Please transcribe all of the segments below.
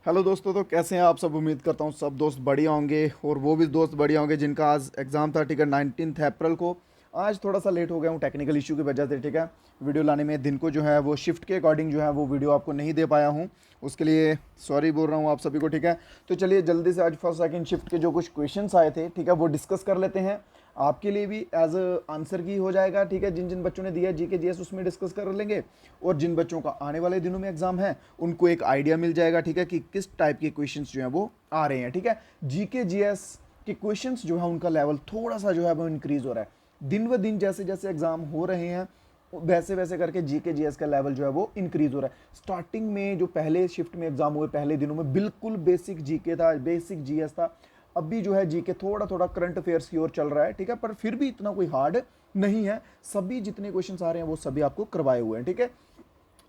Hello दोस्तों, तो कैसे हैं आप सब। उम्मीद करता हूँ सब दोस्त बढ़िया होंगे और वो भी दोस्त बढ़िया होंगे जिनका आज एग्ज़ाम था। ठीक है, 19 अप्रैल को। आज थोड़ा सा लेट हो गया हूँ टेक्निकल इशू की वजह से। ठीक है, वीडियो लाने में दिन को जो है वो शिफ्ट के अकॉर्डिंग जो है वो वीडियो आपको नहीं दे पाया हूँ। उसके लिए सॉरी बोल रहा हूँ आप सभी को। ठीक है, तो चलिए जल्दी से आज फर्स्ट सेकंड शिफ्ट के जो कुछ क्वेश्चंस आए थे, ठीक है, वो डिस्कस कर लेते हैं। आपके लिए भी एज आंसर की हो जाएगा। ठीक है, जिन जिन बच्चों ने दिया जीके जीएस उसमें डिस्कस कर लेंगे, और जिन बच्चों का आने वाले दिनों में एग्जाम है उनको एक आइडिया मिल जाएगा। ठीक है, कि किस टाइप के क्वेश्चंस जो है वो आ रहे हैं। ठीक है, जीके जीएस के क्वेश्चंस जो है उनका लेवल थोड़ा सा जो है वो इंक्रीज हो रहा है दिन ब दिन। जैसे जैसे एग्जाम हो रहे हैं वैसे वैसे करके जीके जीएस का लेवल जो है वो इंक्रीज हो रहा है। स्टार्टिंग में जो पहले शिफ्ट में एग्जाम हुए पहले दिनों में बिल्कुल बेसिक जीके था, बेसिक जीएस था। अभी जो है जीके थोड़ा थोड़ा करंट अफेयर्स की ओर चल रहा है। ठीक है, पर फिर भी इतना कोई हार्ड नहीं है। सभी जितने क्वेश्चन आ रहे हैं वो सभी आपको करवाए हुए हैं। ठीक है,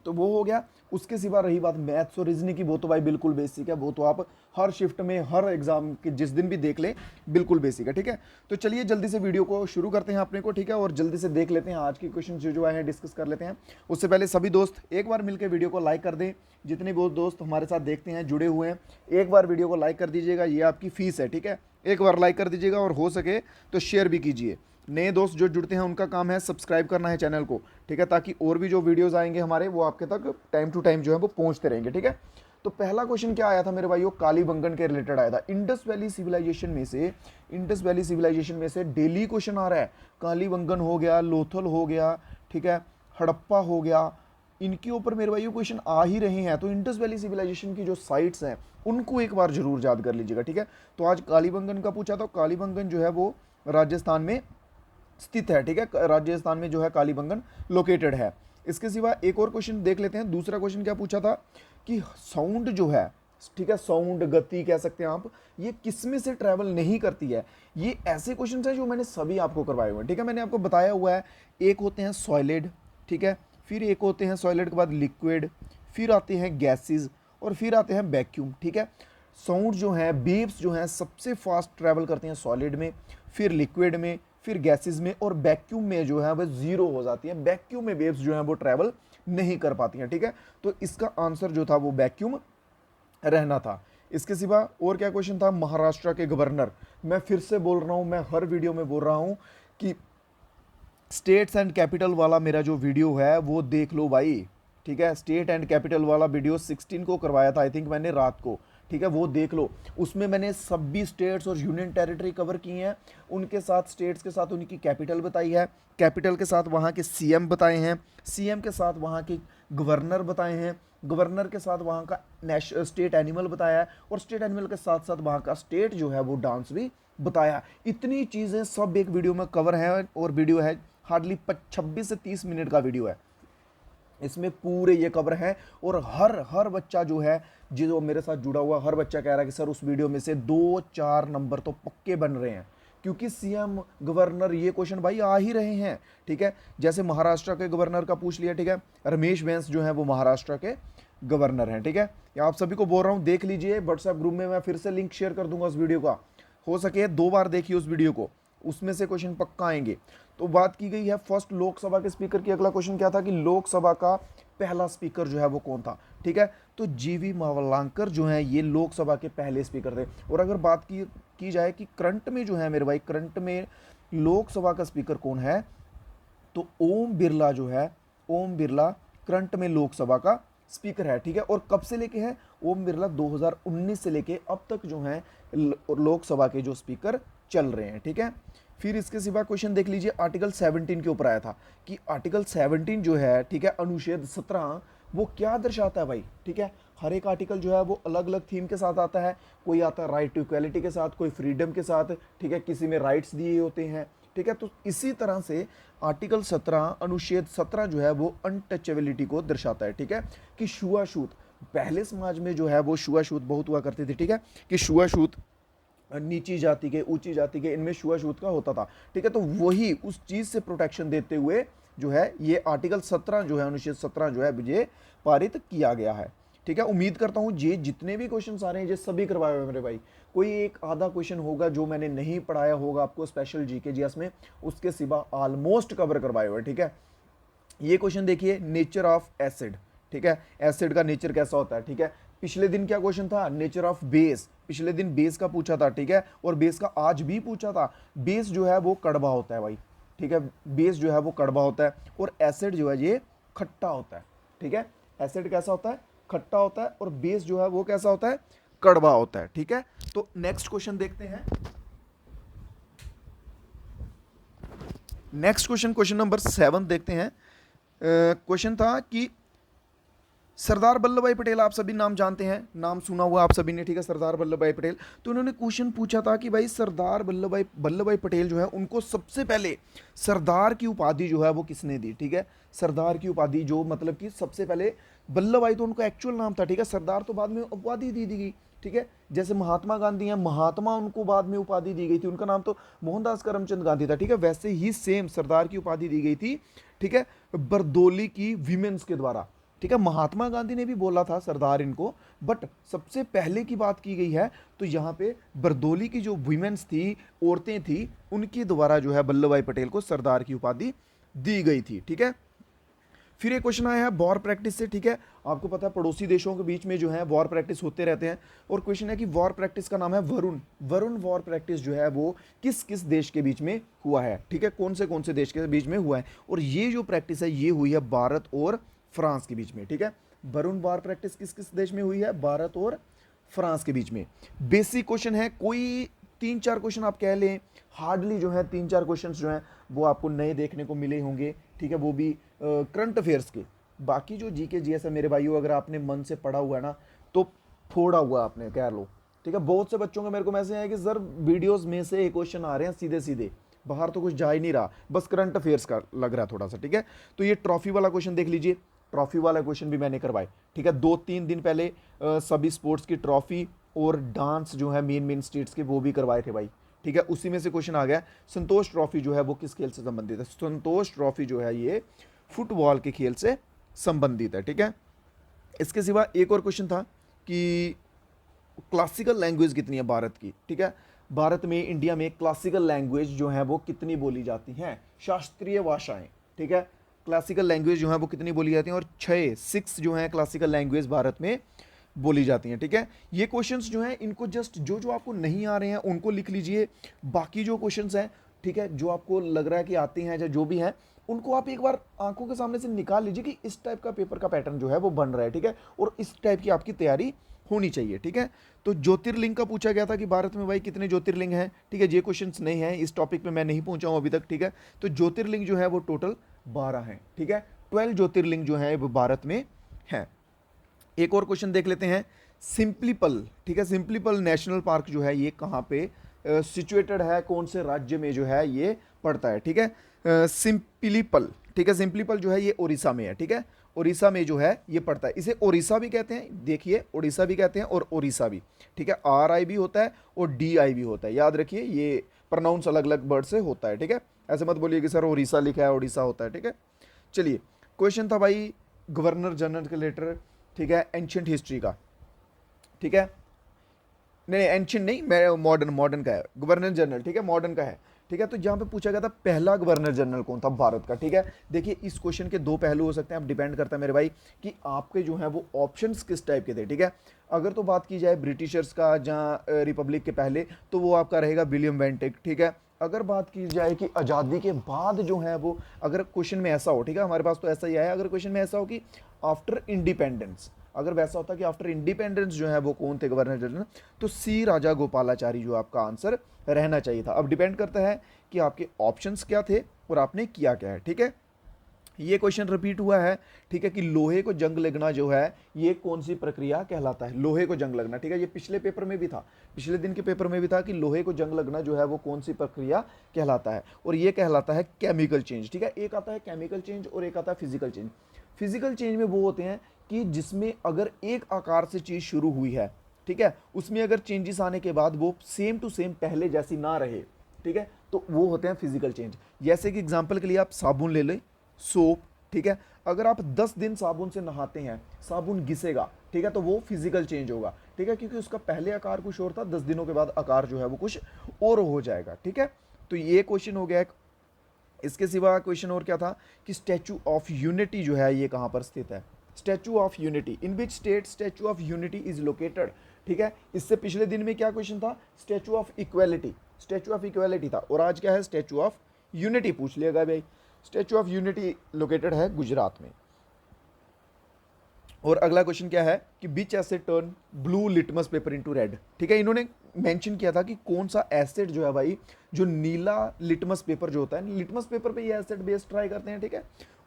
तो वो हो गया। उसके सिवा रही बात मैथ्स और रीजनिंग की, वो तो भाई बिल्कुल बेसिक है। वो तो आप हर शिफ्ट में हर एग्जाम के जिस दिन भी देख ले, बिल्कुल बेसिक है। ठीक है, तो चलिए जल्दी से वीडियो को शुरू करते हैं अपने को। ठीक है, और जल्दी से देख लेते हैं आज के क्वेश्चन जो जो आए हैं, डिस्कस कर लेते हैं। उससे पहले सभी दोस्त एक बार मिलकर वीडियो को लाइक कर दें। जितने भी दोस्त हमारे साथ देखते हैं, जुड़े हुए हैं, एक बार वीडियो को लाइक कर दीजिएगा। ये आपकी फीस है। ठीक है, एक बार लाइक कर दीजिएगा और हो सके तो शेयर भी कीजिए। नए दोस्त जो जुड़ते हैं उनका काम है सब्सक्राइब करना है चैनल को। ठीक है, ताकि और भी जो वीडियोस आएंगे हमारे वो आपके तक टाइम टू टाइम जो है वो पहुंचते रहेंगे। ठीक है, तो पहला क्वेश्चन क्या आया था मेरे भाइयों, कालीबंगन के रिलेटेड आया था। इंडस वैली सिविलाइजेशन में से डेली क्वेश्चन आ रहा है। कालीबंगन हो गया, लोथल हो गया, ठीक है, हड़प्पा हो गया, इनके ऊपर मेरे भाइयों क्वेश्चन आ ही रहे हैं। तो इंडस वैली सिविलाइजेशन की जो साइट्स हैं उनको एक बार जरूर याद कर लीजिएगा। ठीक है, तो आज कालीबंगन का पूछा, तो कालीबंगन जो है वो राजस्थान में स्थित है। ठीक है, राजस्थान में जो है कालीबंगन लोकेटेड है। इसके सिवा एक और क्वेश्चन देख लेते हैं। दूसरा क्वेश्चन क्या पूछा था कि साउंड जो है, ठीक है, साउंड गति कह सकते हैं आप, ये किस में से ट्रैवल नहीं करती है। ये ऐसे क्वेश्चन है जो मैंने सभी आपको करवाए हुए हैं। ठीक है, मैंने आपको बताया हुआ है। एक होते हैं सॉलिड, ठीक है, फिर एक होते हैं सॉलिड के बाद लिक्विड, फिर आते हैं गैसेस, और फिर आते हैं वैक्यूम। ठीक है, साउंड जो है, वेव्स जो हैं, सबसे फास्ट ट्रैवल करते हैं सॉलिड में, फिर लिक्विड में, फिर गैसेस में, और वैक्यूम में जो है वह जीरो हो जाती है। वैक्यूम में वेव्स जो है वो ट्रैवल नहीं कर पाती हैं। ठीक है, तो इसका आंसर जो था वो वैक्यूम रहना था। इसके सिवा और क्या क्वेश्चन था, महाराष्ट्र के गवर्नर। मैं फिर से बोल रहा हूं, मैं हर वीडियो में बोल रहा हूं कि स्टेट्स एंड कैपिटल वाला मेरा जो वीडियो है वो देख लो भाई। ठीक है, स्टेट एंड कैपिटल वाला वीडियो 16 को करवाया था आई थिंक मैंने रात को। ठीक है, वो देख लो। उसमें मैंने सभी स्टेट्स और यूनियन टेरिटरी कवर की हैं, उनके साथ स्टेट्स के साथ उनकी कैपिटल बताई है, कैपिटल के साथ वहाँ के सीएम बताए हैं, सीएम के साथ वहाँ के गवर्नर बताए हैं, गवर्नर के साथ वहाँ का स्टेट एनिमल बताया है, और स्टेट एनिमल के साथ साथ वहाँ का स्टेट जो है वो डांस भी बताया। इतनी चीज़ें सब एक वीडियो में कवर है, और वीडियो है हार्डली 26 से 30 मिनट का वीडियो है। इसमें पूरे ये कवर है, और हर हर बच्चा जो है, जो मेरे साथ जुड़ा हुआ, हर बच्चा कह रहा है कि सर उस वीडियो में से 2-4 नंबर तो पक्के बन रहे हैं, क्योंकि सीएम गवर्नर ये क्वेश्चन भाई आ ही रहे हैं। ठीक है, जैसे महाराष्ट्र के गवर्नर का पूछ लिया। ठीक है, रमेश बैस जो है वो महाराष्ट्र के गवर्नर हैं। ठीक है, ये आप सभी को बोल रहा हूँ, देख लीजिए। व्हाट्सएप ग्रुप में मैं फिर से लिंक शेयर कर दूंगा उस वीडियो का। हो सके 2 बार देखिए उस वीडियो को, उसमें से क्वेश्चन पक्का आएंगे। तो बात की गई है फर्स्ट लोकसभा के स्पीकर की। अगला क्वेश्चन क्या था कि लोकसभा का पहला स्पीकर जो है वो कौन था। ठीक है, तो जीवी मावलांकर जो है ये लोकसभा के पहले स्पीकर थे। और अगर बात की जाए कि करंट में जो है मेरे भाई, करंट में लोकसभा का स्पीकर कौन है, तो ओम बिरला जो है, ओम बिरला करंट में लोकसभा का स्पीकर है। ठीक है, और कब से लेके है, ओम बिरला 2019 से लेके अब तक जो है लोकसभा के जो स्पीकर चल रहे हैं। ठीक है, फिर इसके सिवा क्वेश्चन देख लीजिए, आर्टिकल 17 के ऊपर आया था कि आर्टिकल 17 जो है, ठीक है, अनुच्छेद 17, वो क्या दर्शाता है भाई। ठीक है, हर एक आर्टिकल जो है वो अलग अलग थीम के साथ आता है। कोई आता है राइट टू इक्वालिटी के साथ, कोई फ्रीडम के साथ, ठीक है, किसी में राइट्स दिए होते हैं। ठीक है, तो इसी तरह से आर्टिकल 17 अनुच्छेद 17 जो है वो अनटचेबिलिटी को दर्शाता है। ठीक है, कि छुआछूत, पहले समाज में जो है वो छुआछूत बहुत हुआ करती थी। ठीक है, कि छुआछूत नीची जाति के, ऊंची जाति के, इनमें छुआछूत का होता था। ठीक है, तो वही उस चीज से प्रोटेक्शन देते हुए जो है ये आर्टिकल 17 जो है, अनुच्छेद 17 जो है ये पारित किया गया है। ठीक है, उम्मीद करता हूं ये जितने भी क्वेश्चन आ रहे हैं ये सभी करवाए हुए मेरे भाई। कोई एक आधा क्वेश्चन होगा जो मैंने नहीं पढ़ाया होगा आपको स्पेशल जीके जीएस में, उसके सिवा ऑलमोस्ट कवर करवाए हुए। ठीक है, ये क्वेश्चन देखिए, नेचर ऑफ एसिड। ठीक है, एसिड का नेचर कैसा होता है, ठीक है। पिछले दिन क्या क्वेश्चन था, नेचर ऑफ बेस, पिछले दिन बेस का पूछा था, ठीक है, और बेस का आज भी पूछा था। बेस जो है वो कड़वा होता है भाई, ठीक है, बेस जो है वो कड़वा होता है, और एसिड जो है ये खट्टा होता है, ठीक है। एसिड कैसा होता है, खट्टा होता है, और बेस जो है वो कैसा होता है, कड़वा होता है, ठीक है। तो नेक्स्ट क्वेश्चन देखते हैं। नेक्स्ट क्वेश्चन, क्वेश्चन नंबर 7 देखते हैं। क्वेश्चन था कि सरदार वल्लभ भाई पटेल, आप सभी नाम जानते हैं, नाम सुना हुआ आप सभी ने, ठीक है, सरदार वल्लभ भाई पटेल। तो उन्होंने क्वेश्चन पूछा था कि भाई सरदार वल्लभ भाई पटेल जो है उनको सबसे पहले सरदार की उपाधि जो है वो किसने दी, ठीक है। सरदार की उपाधि जो मतलब कि सबसे पहले, वल्लभ भाई तो उनका एक्चुअल नाम था, ठीक है, सरदार तो बाद में उपाधि दी गई, ठीक है। जैसे महात्मा गांधी हैं, महात्मा उनको बाद में उपाधि दी गई थी, उनका नाम तो मोहनदास करमचंद गांधी था, ठीक है। वैसे ही सेम सरदार की उपाधि दी गई थी, ठीक है, बरदौली की विमेंस के द्वारा, ठीक है। महात्मा गांधी ने भी बोला था सरदार इनको, बट सबसे पहले की बात की गई है तो यहाँ पे बरदौली की जो विमेंस थी, औरतें थी, उनके द्वारा जो है वल्लभ भाई पटेल को सरदार की उपाधि दी गई थी, ठीक है। फिर एक क्वेश्चन आया है वॉर प्रैक्टिस से, ठीक है। आपको पता है पड़ोसी देशों के बीच में जो है वॉर प्रैक्टिस होते रहते हैं, और क्वेश्चन है कि वॉर प्रैक्टिस का नाम है वरुण। वरुण वॉर प्रैक्टिस जो है वो किस किस देश के बीच में हुआ है, ठीक है, कौन से देश के बीच में हुआ है। और ये जो प्रैक्टिस है ये हुई है भारत और फ्रांस के बीच में, ठीक है। वरुण वॉर प्रैक्टिस किस किस देश में हुई है, भारत और फ्रांस के बीच में। बेसिक क्वेश्चन है, कोई 3-4 क्वेश्चन आप कह लें, हार्डली जो है 3-4 क्वेश्चन जो हैं वो आपको नए देखने को मिले होंगे, ठीक है, वो भी करंट अफेयर्स के। बाकी जो जीके जीएस है मेरे भाइयों, अगर आपने मन से पढ़ा हुआ है ना तो फोड़ा हुआ आपने कह लो, ठीक है। बहुत से बच्चों का मेरे को मैसेज आया कि सर वीडियोस में से एक क्वेश्चन आ रहे हैं सीधे सीधे, बाहर तो कुछ जा ही नहीं रहा, बस करंट अफेयर्स का लग रहा है थोड़ा सा, ठीक है। तो ये ट्रॉफी वाला क्वेश्चन देख लीजिए, ट्रॉफी वाला क्वेश्चन भी मैंने करवाए, ठीक है। 2-3 दिन पहले सभी स्पोर्ट्स की ट्रॉफी और डांस जो है मेन स्टेट्स के वो भी करवाए थे भाई, ठीक है। उसी में से क्वेश्चन आ गया संतोष ट्रॉफी जो है वो किस खेल से संबंधित है। संतोष ट्रॉफी जो है ये फुटबॉल के खेल से संबंधित है, ठीक है। इसके सिवा एक और क्वेश्चन था कि क्लासिकल लैंग्वेज कितनी है भारत की, ठीक है। भारत में, इंडिया में क्लासिकल लैंग्वेज जो है वो कितनी बोली जाती हैं, शास्त्रीय भाषाएं, ठीक है। क्लासिकल लैंग्वेज जो है वो कितनी बोली जाती हैं, और 6 जो है क्लासिकल लैंग्वेज भारत में बोली जाती हैं, ठीक है। ये क्वेश्चंस जो हैं इनको जस्ट जो जो आपको नहीं आ रहे हैं उनको लिख लीजिए, बाकी जो क्वेश्चंस हैं, ठीक है, जो आपको लग रहा है कि आते हैं या जो भी हैं उनको आप एक बार आंखों के सामने से निकाल लीजिए कि इस टाइप का पेपर का पैटर्न जो है वो बन रहा है, ठीक है, और इस टाइप की आपकी तैयारी होनी चाहिए, ठीक है। तो ज्योतिर्लिंग का पूछा गया था कि भारत में भाई कितने ज्योतिर्लिंग हैं, ठीक है। ये क्वेश्चंस नहीं है, इस टॉपिक पे मैं नहीं पहुंचा हूं अभी तक, ठीक है। तो ज्योतिर्लिंग जो है वो टोटल 12 हैं, ठीक है। 12 ज्योतिर्लिंग जो है वो भारत में है। एक और क्वेश्चन देख लेते हैं, सिंपलीपल, ठीक है, सिंपलीपल नेशनल पार्क जो है ये कहाँ पे सिचुएटेड है, कौन से राज्य में जो है ये पड़ता है, ठीक है। सिंपलीपल, ठीक है, सिंपलीपल जो है ये उड़ीसा में है, ठीक है, उड़ीसा में जो है ये पड़ता है। इसे उड़ीसा भी कहते हैं, देखिए उड़ीसा भी कहते हैं और उड़ीसा भी, ठीक है। RI भी होता है और DI भी होता है, याद रखिए ये प्रोनाउंस अलग अलग वर्ड से होता है, ठीक है। ऐसे मत बोलिए कि सर उड़ीसा लिखा है उड़ीसा होता है, ठीक है। चलिए क्वेश्चन था भाई गवर्नर जनरल के लेटर, ठीक है, एंशियंट हिस्ट्री का, ठीक है, नहीं एंशियंट नहीं, मैं मॉडर्न का है गवर्नर जनरल, ठीक है, मॉडर्न का है, ठीक है। तो जहाँ पे पूछा गया था पहला गवर्नर जनरल कौन था भारत का, ठीक है। देखिए इस क्वेश्चन के 2 पहलू हो सकते हैं, अब डिपेंड करता है मेरे भाई कि आपके जो है वो ऑप्शंस किस टाइप के थे, ठीक है। अगर तो बात की जाए ब्रिटिशर्स का जहाँ रिपब्लिक के पहले, तो वो आपका रहेगा विलियम वेंटिक, ठीक है। अगर बात की जाए कि आज़ादी के बाद जो है वो, अगर क्वेश्चन में ऐसा हो, ठीक है, हमारे पास तो ऐसा ही आया, अगर क्वेश्चन में ऐसा हो कि आफ्टर इंडिपेंडेंस, अगर वैसा होता कि आफ्टर इंडिपेंडेंस जो है वो कौन थे गवर्नर जनरल, तो C राजा गोपालाचारी जो आपका आंसर रहना चाहिए था। अब डिपेंड करता है कि आपके ऑप्शंस क्या थे और आपने किया क्या है, ठीक है। ये क्वेश्चन रिपीट हुआ है, ठीक है, कि लोहे को जंग लगना जो है ये कौन सी प्रक्रिया कहलाता है, लोहे को जंग लगना, ठीक है। ये पिछले पेपर में भी था, पिछले दिन के पेपर में भी था कि लोहे को जंग लगना जो है वो कौन सी प्रक्रिया कहलाता है, और ये कहलाता है केमिकल चेंज, ठीक है। एक आता है केमिकल चेंज और एक आता है फिजिकल चेंज। फिजिकल चेंज में वो होते हैं कि जिसमें अगर एक आकार से चीज़ शुरू हुई है, ठीक है, उसमें अगर चेंजेस आने के बाद वो सेम टू सेम पहले जैसी ना रहे, ठीक है, तो वो होते हैं फिजिकल चेंज। जैसे कि एग्जांपल के लिए आप साबुन ले लें, सोप, ठीक है, अगर आप 10 दिन साबुन से नहाते हैं, साबुन घिसेगा, ठीक है, तो वो फिजिकल चेंज होगा, ठीक है, क्योंकि उसका पहले आकार कुछ और था, 10 दिनों के बाद आकार जो है वो कुछ और हो जाएगा, ठीक है। तो ये क्वेश्चन हो गया। इसके सिवा क्वेश्चन और क्या था कि स्टैचू ऑफ यूनिटी जो है ये कहाँ पर स्थित है, statue of unity, in which state statue of unity is located, ठीक है। इससे पिछले दिन में क्या क्वेश्चन था, statue of equality, statue of equality था, और आज क्या है, स्टैचू ऑफ यूनिटी पूछ लिएगा भाई। स्टैचू ऑफ यूनिटी लोकेटेड है गुजरात में। और अगला क्वेश्चन क्या है कि which acid turn blue litmus paper into red, ठीक है। इन्होंने मेंशन किया था कि कौन सा एसिड जो है भाई, जो नीला लिटमस पेपर जो होता है, लिटमस पेपर पे ये एसिड बेस ट्राई करते हैं, ठीक है,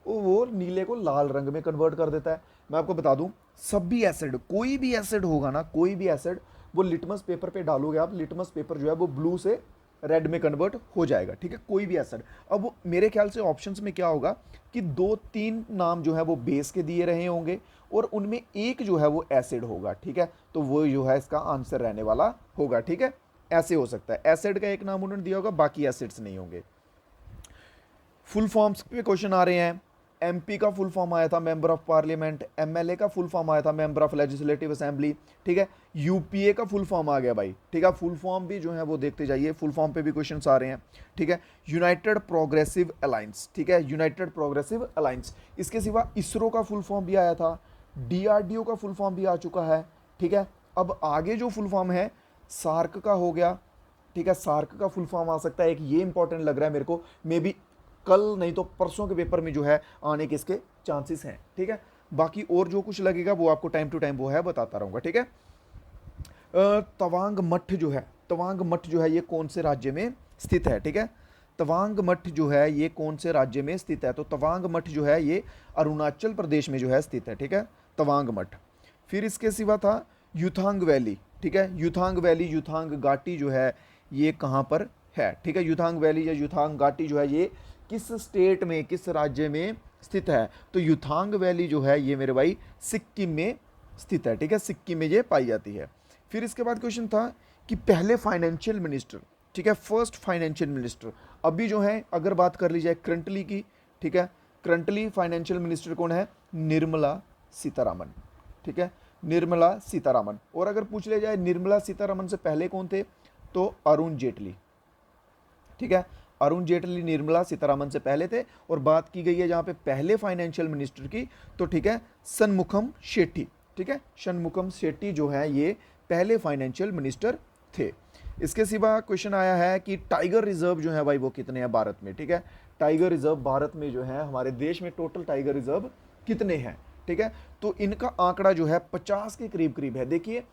वो नीले को लाल रंग में कन्वर्ट कर देता है। मैं आपको बता दूं, सभी एसिड, कोई भी एसिड होगा ना, कोई भी एसिड, वो लिटमस पेपर पे डालोगे आप, लिटमस पेपर जो है वो ब्लू से रेड में कन्वर्ट हो जाएगा, ठीक है, कोई भी एसिड। अब मेरे ख्याल से ऑप्शंस में क्या होगा कि 2-3 नाम जो है वो बेस के दिए रहे होंगे और उनमें एक जो है वो एसिड होगा, ठीक है, तो वो जो है इसका आंसर रहने वाला होगा, ठीक है। ऐसे हो सकता है, एसिड का एक नाम उन्होंने दिया होगा, बाकी एसिड्स नहीं होंगे। फुल फॉर्म्स पे क्वेश्चन आ रहे हैं। एमपी का फुल फॉर्म आया था मेंबर ऑफ पार्लियामेंट, एमएलए का फुल फॉर्म आया था मेंबर ऑफ लेजिस्लेटिव असेंबली, ठीक है। यूपीए का फुल फॉर्म आ गया भाई, ठीक है। फुल फॉर्म भी जो है वो देखते जाइए, फुल फॉर्म पे भी क्वेश्चंस आ रहे हैं, ठीक है। यूनाइटेड प्रोग्रेसिव अलायंस, ठीक है, यूनाइटेड प्रोग्रेसिव अलायंस। इसके सिवा इसरो का फुल फॉर्म भी आया था, डीआरडीओ का फुल फॉर्म भी आ चुका है, ठीक है। अब आगे जो फुल फॉर्म है सार्क का हो गया, ठीक है, सार्क का फुल फॉर्म आ सकता है एक, ये इंपॉर्टेंट लग रहा है मेरे को, मे बी कल नहीं तो परसों के पेपर में जो है आने के इसके चांसेस हैं, ठीक है। बाकी और जो कुछ लगेगा वो आपको टाइम टू टाइम वो है बताता रहूंगा, ठीक है। तवांग मठ जो है, तवांग मठ जो है ये कौन से राज्य में स्थित है, ठीक है। तवांग मठ जो है ये कौन से राज्य में स्थित है, तो तवांग मठ जो है ये अरुणाचल प्रदेश में जो है स्थित है, ठीक है, तवांग मठ। फिर इसके सिवा था युथांग वैली, ठीक है, युथांग वैली, युथांग घाटी जो है ये कहाँ पर है, ठीक है। युथांग वैली या युथांग घाटी जो है ये किस स्टेट में, किस राज्य में स्थित है, तो युथांग वैली जो है ये मेरे भाई सिक्किम में स्थित है, ठीक है, सिक्किम में ये पाई जाती है। फिर इसके बाद क्वेश्चन था कि पहले फाइनेंशियल मिनिस्टर, ठीक है, फर्स्ट फाइनेंशियल मिनिस्टर, अभी जो है अगर बात कर ली जाए करंटली की, ठीक है, करंटली फाइनेंशियल मिनिस्टर कौन है, निर्मला सीतारामन, ठीक है, निर्मला सीतारामन। और अगर पूछ लिया जाए निर्मला सीतारामन से पहले कौन थे, तो अरुण जेटली, ठीक है, अरुण जेटली निर्मला सीतारामन से पहले थे। और बात की गई है जहां पे पहले फाइनेंशियल मिनिस्टर की, तो ठीक है शनमुखम शेट्टी, ठीक है, शनमुखम शेट्टी जो है ये पहले फाइनेंशियल मिनिस्टर थे। इसके सिवा क्वेश्चन आया है कि टाइगर रिजर्व जो है भाई वो कितने हैं भारत में, ठीक है, टाइगर रिजर्व भारत में जो है हमारे देश में टोटल टाइगर रिजर्व कितने हैं, ठीक है, तो इनका आंकड़ा जो है 50 के करीब करीब है। देखिए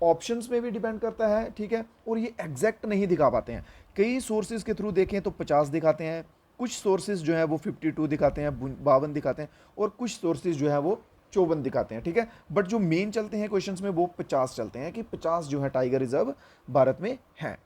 ऑप्शंस में भी डिपेंड करता है, ठीक है, और ये एग्जैक्ट नहीं दिखा पाते हैं। कई सोर्सेज के थ्रू देखें तो 50 दिखाते हैं, कुछ सोर्सेज जो है वो 52 दिखाते हैं, 52 दिखाते हैं, और कुछ सोर्सेज जो है वो 54 दिखाते हैं, ठीक है। बट जो मेन चलते हैं क्वेश्चंस में वो 50 चलते हैं कि 50 जो है टाइगर रिजर्व भारत में है।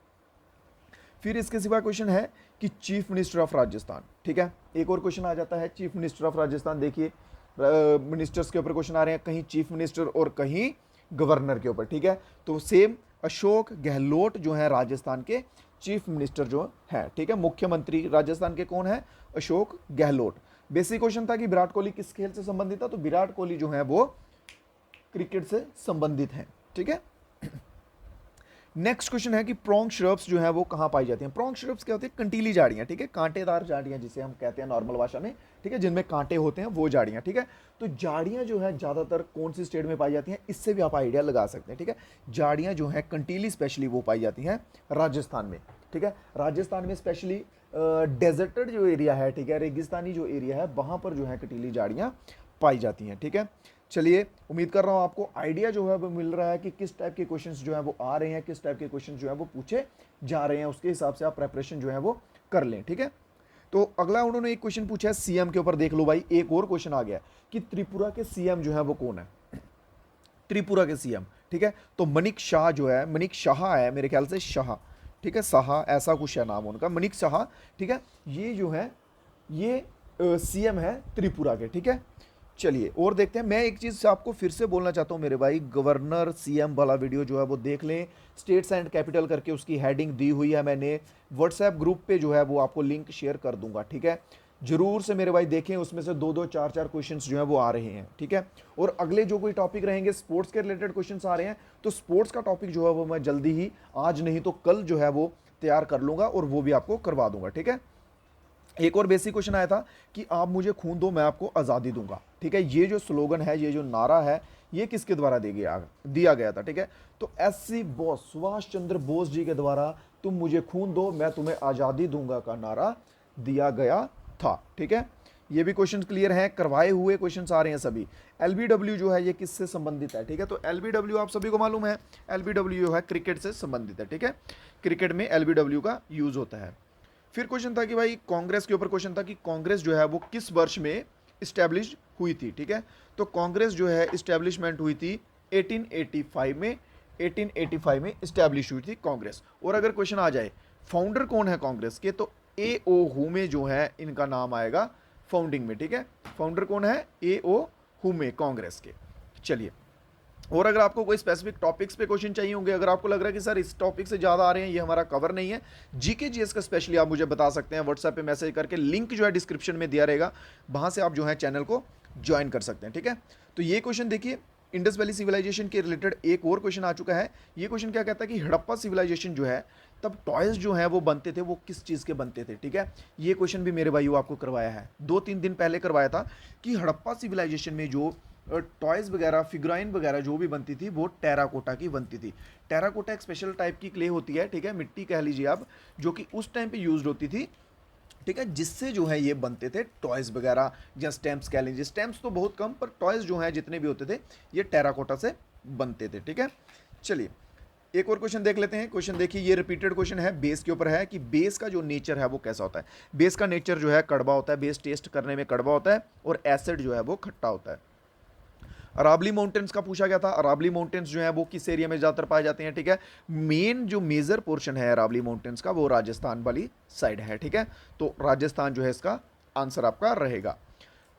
फिर इसके सिवा क्वेश्चन है कि चीफ मिनिस्टर ऑफ राजस्थान, ठीक है, एक और क्वेश्चन आ जाता है चीफ मिनिस्टर ऑफ राजस्थान। देखिए मिनिस्टर्स के ऊपर क्वेश्चन आ रहे हैं, कहीं चीफ मिनिस्टर और कहीं गवर्नर के ऊपर, ठीक है, तो सेम अशोक गहलोत जो है राजस्थान के चीफ मिनिस्टर जो है, ठीक है, मुख्यमंत्री राजस्थान के कौन है, अशोक गहलोत। बेसिक क्वेश्चन था कि विराट कोहली किस खेल से संबंधित था, तो विराट कोहली जो है वो क्रिकेट से संबंधित है, ठीक है। नेक्स्ट क्वेश्चन है कि प्रोंग श्रब्स जो है वो कहाँ पाई जाती हैं। प्रोंग श्रब्स क्या होती है, कंटीली झाड़ियाँ, ठीक है, कांटेदार झाड़ियाँ जिसे हम कहते हैं नॉर्मल भाषा में, ठीक है, जिनमें कांटे होते हैं वो झाड़ियाँ, ठीक है। तो झाड़ियाँ जो है ज़्यादातर कौन सी स्टेट में पाई जाती हैं, इससे भी आप आइडिया लगा सकते हैं, ठीक है। झाड़ियाँ जो है कंटीली स्पेशली वो पाई जाती हैं राजस्थान में, ठीक है, राजस्थान में स्पेशली डेजर्टेड जो एरिया है, ठीक है, रेगिस्तानी जो एरिया है वहाँ पर जो है कंटीली झाड़ियाँ पाई जाती हैं, ठीक है। चलिए उम्मीद कर रहा हूँ आपको आइडिया जो है वो मिल रहा है कि किस टाइप के क्वेश्चंस जो है वो आ रहे हैं, किस टाइप के क्वेश्चंस जो है वो पूछे जा रहे हैं, उसके हिसाब से आप प्रेपरेशन जो है वो कर लें, ठीक है। तो अगला उन्होंने एक क्वेश्चन पूछा है सीएम के ऊपर, देख लो भाई एक और क्वेश्चन आ गया कि त्रिपुरा के सीएम जो है वो कौन है, त्रिपुरा के सीएम, ठीक है, तो मनिक शाह जो है, मनिक शाह है मेरे ख्याल से, शाह, ठीक है, शाह ऐसा कुछ है नाम उनका, मनिक शाह, ठीक है, ये जो है ये सीएम है त्रिपुरा के, ठीक है। चलिए और देखते हैं। मैं एक चीज़ आपको फिर से बोलना चाहता हूँ मेरे भाई, गवर्नर सीएम वाला वीडियो जो है वो देख लें, स्टेट्स एंड कैपिटल करके उसकी हेडिंग दी हुई है मैंने, व्हाट्सएप ग्रुप पे जो है वो आपको लिंक शेयर कर दूंगा, ठीक है, जरूर से मेरे भाई देखें, उसमें से 2-2 4-4 क्वेश्चंस जो है वो आ रहे हैं, ठीक है। और अगले जो कोई टॉपिक रहेंगे स्पोर्ट्स के रिलेटेड क्वेश्चंस आ रहे हैं, तो स्पोर्ट्स का टॉपिक जो है वो मैं जल्दी ही, आज नहीं तो कल जो है वो तैयार कर लूँगा और वो भी आपको करवा दूंगा, ठीक है। एक और बेसिक क्वेश्चन आया था कि आप मुझे खून दो मैं आपको आज़ादी दूंगा, ठीक है। ये जो स्लोगन है, ये जो नारा है, ये किसके द्वारा दिया गया था, ठीक है। तो एससी बोस, सुभाष चंद्र बोस जी के द्वारा तुम मुझे खून दो मैं तुम्हें आज़ादी दूंगा का नारा दिया गया था, ठीक है। ये भी क्वेश्चन क्लियर हैं, करवाए हुए क्वेश्चन आ रहे हैं सभी। एलबीडब्ल्यू जो है ये किससे संबंधित है, ठीक है। तो एलबीडब्ल्यू आप सभी को मालूम है, एलबीडब्ल्यू जो है क्रिकेट से संबंधित है, ठीक है। क्रिकेट में एलबीडब्ल्यू का यूज होता है। फिर क्वेश्चन था कि भाई कांग्रेस के ऊपर क्वेश्चन था कि कांग्रेस जो है वो किस वर्ष में इस्टेब्लिश हुई थी, ठीक है। तो कांग्रेस जो है इस्टेब्लिशमेंट हुई थी 1885 में, 1885 में इस्टेब्लिश हुई थी कांग्रेस। और अगर क्वेश्चन आ जाए फाउंडर कौन है कांग्रेस के, तो ए ओ हुमे जो है इनका नाम आएगा फाउंडिंग में, ठीक है। फाउंडर कौन है, ए ओ हुमे कांग्रेस के। चलिए, और अगर आपको कोई स्पेसिफिक टॉपिक्स पे क्वेश्चन चाहिए होंगे, अगर आपको लग रहा है कि सर इस टॉपिक से ज़्यादा आ रहे हैं, ये हमारा कवर नहीं है, जीके जीएस का स्पेशली आप मुझे बता सकते हैं व्हाट्सएप पे मैसेज करके, लिंक जो है डिस्क्रिप्शन में दिया रहेगा, वहाँ से आप जो है चैनल को ज्वाइन कर सकते हैं, ठीक है। तो ये क्वेश्चन देखिए, इंडस वैली सिविलाइजेशन के रिलेटेड एक और क्वेश्चन आ चुका है। ये क्वेश्चन क्या कहता है कि हड़प्पा सिविलाइजेशन जो है, तब टॉयज जो है वो बनते थे, वो किस चीज़ के बनते थे, ठीक है। ये क्वेश्चन भी मेरे भाइयों आपको करवाया है, 2-3 दिन पहले करवाया था कि हड़प्पा सिविलाइजेशन में जो टॉयज़ वगैरह, फिगराइन वगैरह जो भी बनती थी वो टेराकोटा की बनती थी। टेराकोटा एक स्पेशल टाइप की क्ले होती है, ठीक है, मिट्टी कह लीजिए आप, जो कि उस टाइम पे यूज होती थी, ठीक है, जिससे जो है ये बनते थे टॉयज़ वगैरह, या स्टैम्प्स कह लीजिए। स्टैम्प्स तो बहुत कम, पर टॉयज़ जो हैं जितने भी होते थे ये टेराकोटा से बनते थे, ठीक है। चलिए, एक और क्वेश्चन देख लेते हैं। क्वेश्चन देखिए, ये रिपीटेड क्वेश्चन है, बेस के ऊपर है कि बेस का जो नेचर है वो कैसा होता है। बेस का नेचर जो है कड़वा होता है, बेस टेस्ट करने में कड़वा होता है, और एसिड जो है वो खट्टा होता है। अरावली माउंटेन्स का पूछा गया था। अरावली माउंटेन्स जो है वो किस एरिया में ज़्यादातर पाए जाते हैं, ठीक है। मेन जो मेजर पोर्शन है अरावली माउंटेन्स का वो राजस्थान वाली साइड है, ठीक है। तो राजस्थान जो है इसका आंसर आपका रहेगा।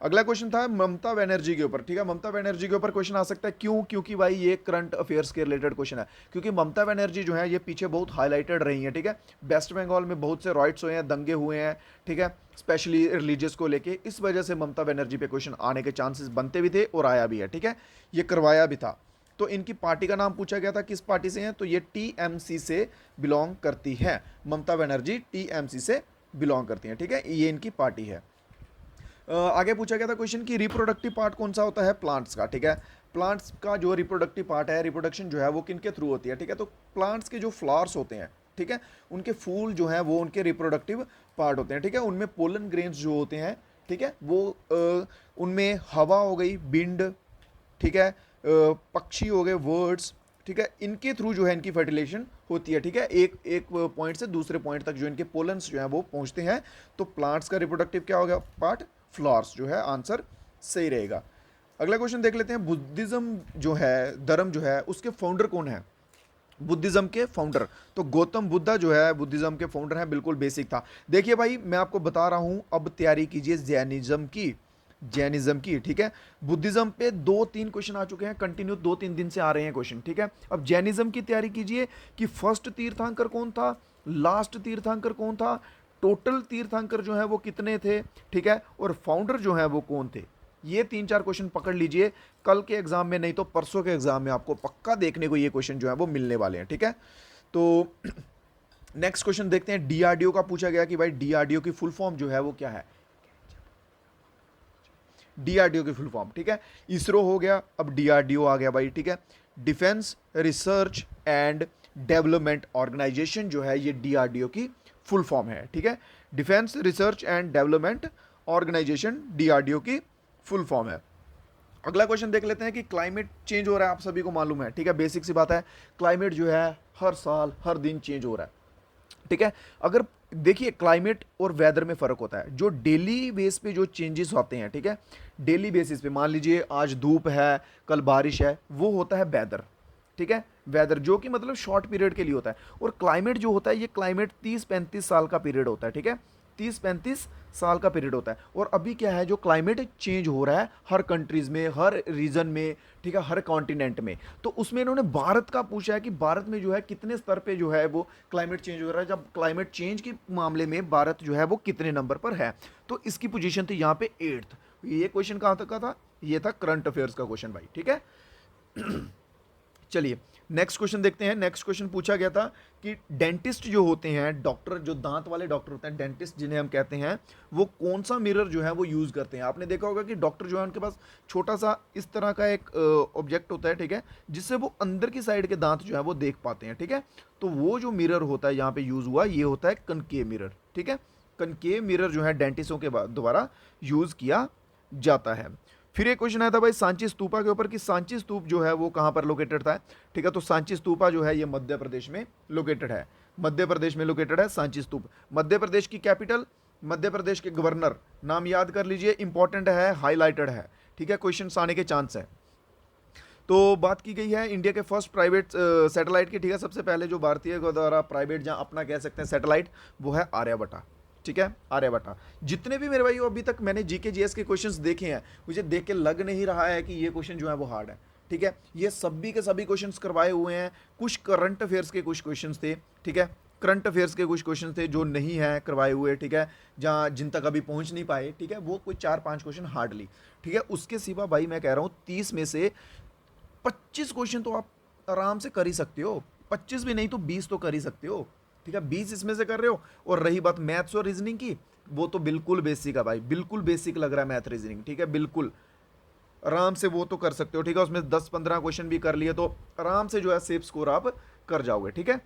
अगला क्वेश्चन था ममता बनर्जी के ऊपर, ठीक है। ममता बनर्जी के ऊपर क्वेश्चन आ सकता है, क्यों? क्योंकि भाई ये करंट अफेयर्स के रिलेटेड क्वेश्चन है, क्योंकि ममता बनर्जी जो है ये पीछे बहुत हाईलाइटेड रही है, ठीक है। वेस्ट बंगाल में बहुत से राइट्स हुए हैं, दंगे हुए हैं, ठीक है, स्पेशली रिलीजियस को लेके। इस वजह से ममता बनर्जी पे क्वेश्चन आने के चांसेस बनते भी थे और आया भी है, ठीक है, ये करवाया भी था। तो इनकी पार्टी का नाम पूछा गया था, किस पार्टी से हैं, तो ये टीएमसी से बिलोंग करती है। ममता बनर्जी टीएमसी से बिलोंग करती हैं, ठीक है, ये इनकी पार्टी है। आगे पूछा गया था क्वेश्चन कि रिप्रोडक्टिव पार्ट कौन सा होता है प्लांट्स का, ठीक है। प्लांट्स का जो रिप्रोडक्टिव पार्ट है, रिप्रोडक्शन जो है वो किन के थ्रू होती है, ठीक है। तो प्लांट्स के जो फ्लावर्स होते हैं, ठीक है, उनके फूल जो हैं वो उनके रिप्रोडक्टिव पार्ट होते हैं, ठीक है। उनमें पोलन ग्रेन्स जो होते हैं, ठीक है, वो उनमें हवा हो गई, बिंड, ठीक है, पक्षी हो गए, वर्ड्स, ठीक है, इनके थ्रू जो है इनकी फर्टिलाइजेशन होती है, ठीक है। एक एक पॉइंट से दूसरे पॉइंट तक जो इनके पोलन्स जो है वो पहुंचते हैं। तो प्लांट्स का रिप्रोडक्टिव क्या होगा पार्ट, फ्लावर्स, जो है आंसर सही रहेगा। अगला क्वेश्चन देख लेते हैं, बुद्धिज्म जो है, धर्म जो है, उसके फाउंडर कौन है। बुद्धिज्म के फाउंडर, तो गौतम बुद्धा जो है बुद्धिज्म के फाउंडर हैं, बिल्कुल बेसिक था। देखिए भाई, मैं आपको बता रहा हूं, अब तैयारी कीजिए जैनिज्म की, जैनिज्म की, ठीक है। बुद्धिज्म पे 2-3 क्वेश्चन आ चुके हैं कंटिन्यू, 2-3 दिन से आ रहे हैं क्वेश्चन, ठीक है। अब जैनिज्म की तैयारी कीजिए कि फर्स्ट तीर्थंकर कौन था, लास्ट तीर्थंकर कौन था, टोटल तीर्थंकर जो है वो कितने थे, ठीक है, और फाउंडर जो है वो कौन थे। ये 3-4 क्वेश्चन पकड़ लीजिए, कल के एग्जाम में नहीं तो परसों के एग्जाम में आपको पक्का देखने को ये क्वेश्चन जो है वो मिलने वाले हैं, ठीक है। तो नेक्स्ट क्वेश्चन देखते हैं, डीआरडीओ का पूछा गया कि भाई डीआरडीओ की फुल फॉर्म जो है वो क्या है। डीआरडीओ की फुल फॉर्म, ठीक है, इसरो हो गया, अब डीआरडीओ आ गया भाई, ठीक है। Defence Research and Development Organisation जो है ये डीआरडीओ की फुल फॉर्म है, ठीक है। Defence Research and Development Organisation DRDO की फुल फॉर्म है। अगला क्वेश्चन देख लेते हैं कि क्लाइमेट चेंज हो रहा है, आप सभी को मालूम है, ठीक है, बेसिक सी बात है, क्लाइमेट जो है हर साल हर दिन चेंज हो रहा है, ठीक है। अगर देखिए क्लाइमेट और वेदर में फ़र्क होता है, जो डेली बेस पे जो चेंजेस होते हैं, ठीक है, डेली बेसिस पे, मान लीजिए आज धूप है, कल बारिश है, वो होता है वेदर, ठीक है, वेदर जो कि मतलब शॉर्ट पीरियड के लिए होता है। और क्लाइमेट जो होता है, ये क्लाइमेट 30-35 साल का पीरियड होता है, ठीक है, 30-35 साल का पीरियड होता है। और अभी क्या है, जो क्लाइमेट चेंज हो रहा है हर कंट्रीज़ में, हर रीजन में, ठीक है, हर कॉन्टिनेंट में, तो उसमें इन्होंने भारत का पूछा है कि भारत में जो है कितने स्तर पे जो है वो क्लाइमेट चेंज हो रहा है। जब क्लाइमेट चेंज के मामले में भारत जो है वो कितने नंबर पर है, तो इसकी पोजीशन थी यहाँ पे 8th। ये क्वेश्चन कहाँ तक का था, ये था करंट अफेयर्स का क्वेश्चन भाई, ठीक है। चलिए नेक्स्ट क्वेश्चन देखते हैं। नेक्स्ट क्वेश्चन पूछा गया था कि डेंटिस्ट जो होते हैं, डॉक्टर जो दांत वाले डॉक्टर होते हैं, डेंटिस्ट जिन्हें हम कहते हैं, वो कौन सा मिरर जो है वो यूज़ करते हैं। आपने देखा होगा कि डॉक्टर जो है उनके पास छोटा सा इस तरह का एक ऑब्जेक्ट होता है, ठीक है, जिससे वो अंदर की साइड के दांत जो है वो देख पाते हैं, ठीक है। तो वो जो मिरर होता है यहाँ पे यूज़ हुआ, ये होता है कनकेव मिरर, ठीक है। कनकेव मिरर जो है डेंटिस्टों के द्वारा यूज़ किया जाता है। फिर एक क्वेश्चन आया था भाई सांची स्तूपा के ऊपर कि सांची स्तूप जो है वो कहाँ पर लोकेटेड था, ठीक है। तो सांची स्तूपा जो है ये मध्य प्रदेश में लोकेटेड है, मध्य प्रदेश में लोकेटेड है सांची स्तूप। मध्य प्रदेश की कैपिटल, मध्य प्रदेश के गवर्नर, नाम याद कर लीजिए, इंपॉर्टेंट है, हाईलाइटेड है, ठीक है, क्वेश्चन आने के चांस है। तो बात की गई है इंडिया के फर्स्ट प्राइवेट सैटेलाइट की, ठीक है। सबसे पहले जो भारतीय द्वारा प्राइवेट जहाँ अपना कह सकते हैं सैटेलाइट, वो है आर्यभट्टा, ठीक है, आर्यभट्टा। जितने भी मेरे भाई अभी तक मैंने जीके जीएस के क्वेश्चंस देखे हैं, मुझे देख के लग नहीं रहा है कि ये क्वेश्चन जो है वो हार्ड है, ठीक है। ये सभी के सभी क्वेश्चंस करवाए हुए हैं। कुछ करंट अफेयर्स के कुछ क्वेश्चंस थे, ठीक है, करंट अफेयर्स के कुछ क्वेश्चन थे जो नहीं है करवाए हुए, ठीक है, जहाँ जिन तक अभी पहुंच नहीं पाए, ठीक है, वो कोई 4-5 क्वेश्चन हार्डली, ठीक है। उसके सिवा भाई मैं कह रहा हूँ 30 में से 25 क्वेश्चन तो आप आराम से कर ही सकते हो, 25 भी नहीं तो 20 तो कर ही सकते हो, ठीक है। 20 इसमें से कर रहे हो। और रही बात मैथ्स और रीजनिंग की, वो तो बिल्कुल बेसिक है भाई, बिल्कुल बेसिक लग रहा है मैथ रीजनिंग, ठीक है, बिल्कुल आराम से वो तो कर सकते हो, ठीक है। उसमें 10-15 क्वेश्चन भी कर लिए तो आराम से जो है सेफ स्कोर आप कर जाओगे, ठीक है।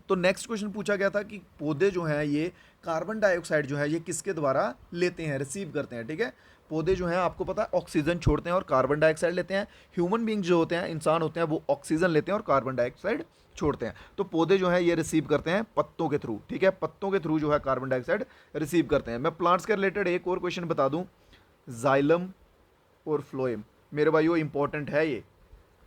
तो नेक्स्ट क्वेश्चन पूछा गया था कि पौधे जो हैं ये कार्बन डाइऑक्साइड जो है ये किसके द्वारा लेते हैं, रिसीव करते हैं, ठीक है। पौधे जो हैं आपको पता है ऑक्सीजन छोड़ते हैं और कार्बन डाइऑक्साइड लेते हैं। ह्यूमन बींग जो होते हैं, इंसान होते हैं, वो ऑक्सीजन लेते हैं और कार्बन डाइऑक्साइड छोड़ते हैं। तो पौधे जो है ये रिसीव करते हैं पत्तों के थ्रू, ठीक है, पत्तों के थ्रू जो है कार्बन डाइऑक्साइड रिसीव करते हैं। मैं प्लांट्स के रिलेटेड एक और क्वेश्चन बता दूं, जाइलम और फ्लोएम, मेरे भाइयों इंपॉर्टेंट है ये,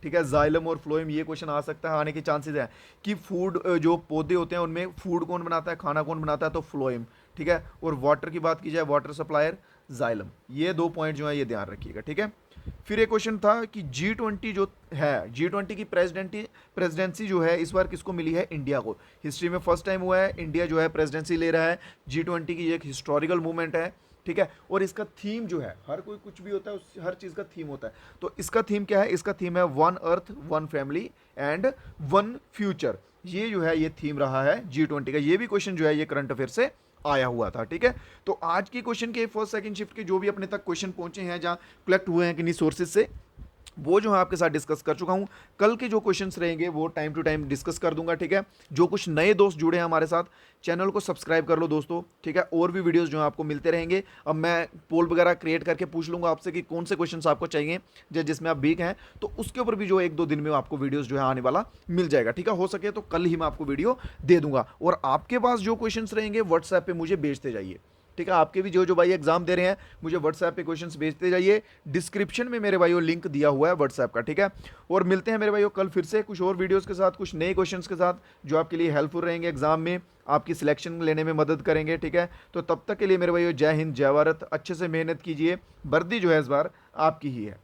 ठीक है। जाइलम और फ्लोएम, ये क्वेश्चन आ सकता है, आने के चांसेस है कि फूड जो पौधे होते हैं उनमें फूड कौन बनाता है, खाना कौन बनाता है, तो फ्लोएम, ठीक है। और वाटर की बात की जाए, वाटर सप्लायर जाइलम। ये 2 पॉइंट जो है ये ध्यान रखिएगा, ठीक है। फिर एक क्वेश्चन था कि G20 जो है, G20 की प्रेसिडेंसी जो है इस बार किसको मिली है, इंडिया को। हिस्ट्री में फर्स्ट टाइम हुआ है इंडिया जो है प्रेसिडेंसी ले रहा है G20 की, एक हिस्टोरिकल मूवमेंट है, ठीक है। और इसका थीम जो है, हर कोई कुछ भी होता है हर चीज़ का थीम होता है, तो इसका थीम क्या है, इसका थीम है one earth one family and one future. ये जो है ये थीम रहा है G20 का। ये भी क्वेश्चन जो है ये करंट अफेयर से आया हुआ था, ठीक है। तो आज की क्वेश्चन के फर्स्ट सेकंड शिफ्ट के जो भी अपने तक क्वेश्चन पहुंचे हैं, जहां कलेक्ट हुए हैं किन्हीं सोर्सेज से, वो जो है आपके साथ डिस्कस कर चुका हूँ। कल के जो क्वेश्चंस रहेंगे वो टाइम टू टाइम डिस्कस कर दूंगा, ठीक है। जो कुछ नए दोस्त जुड़े हैं हमारे साथ, चैनल को सब्सक्राइब कर लो दोस्तों, ठीक है। और भी वीडियोस जो है आपको मिलते रहेंगे। अब मैं पोल वगैरह क्रिएट करके पूछ लूंगा आपसे कि कौन से क्वेश्चंस आपको चाहिए, जिसमें आप वीक हैं, तो उसके ऊपर भी जो 1-2 दिन में आपको वीडियोज़ जो है आने वाला मिल जाएगा, ठीक है। हो सके तो कल ही मैं आपको वीडियो दे दूंगा। और आपके पास जो क्वेश्चंस रहेंगे व्हाट्सएप पर मुझे भेजते जाइए, ठीक है। आपके भी जो भाई एग्जाम दे रहे हैं मुझे व्हाट्सएप पे क्वेश्चंस भेजते जाइए। डिस्क्रिप्शन में मेरे भाइयों लिंक दिया हुआ है व्हाट्सएप का, ठीक है। और मिलते हैं मेरे भाइयों कल फिर से कुछ और वीडियोस के साथ, कुछ नए क्वेश्चंस के साथ जो आपके लिए हेल्पफुल रहेंगे, एग्जाम में आपकी सिलेक्शन लेने में मदद करेंगे, ठीक है। तो तब तक के लिए मेरे भाइयों जय हिंद, जय भारत, अच्छे से मेहनत कीजिए, वर्दी जो है इस बार आपकी ही है।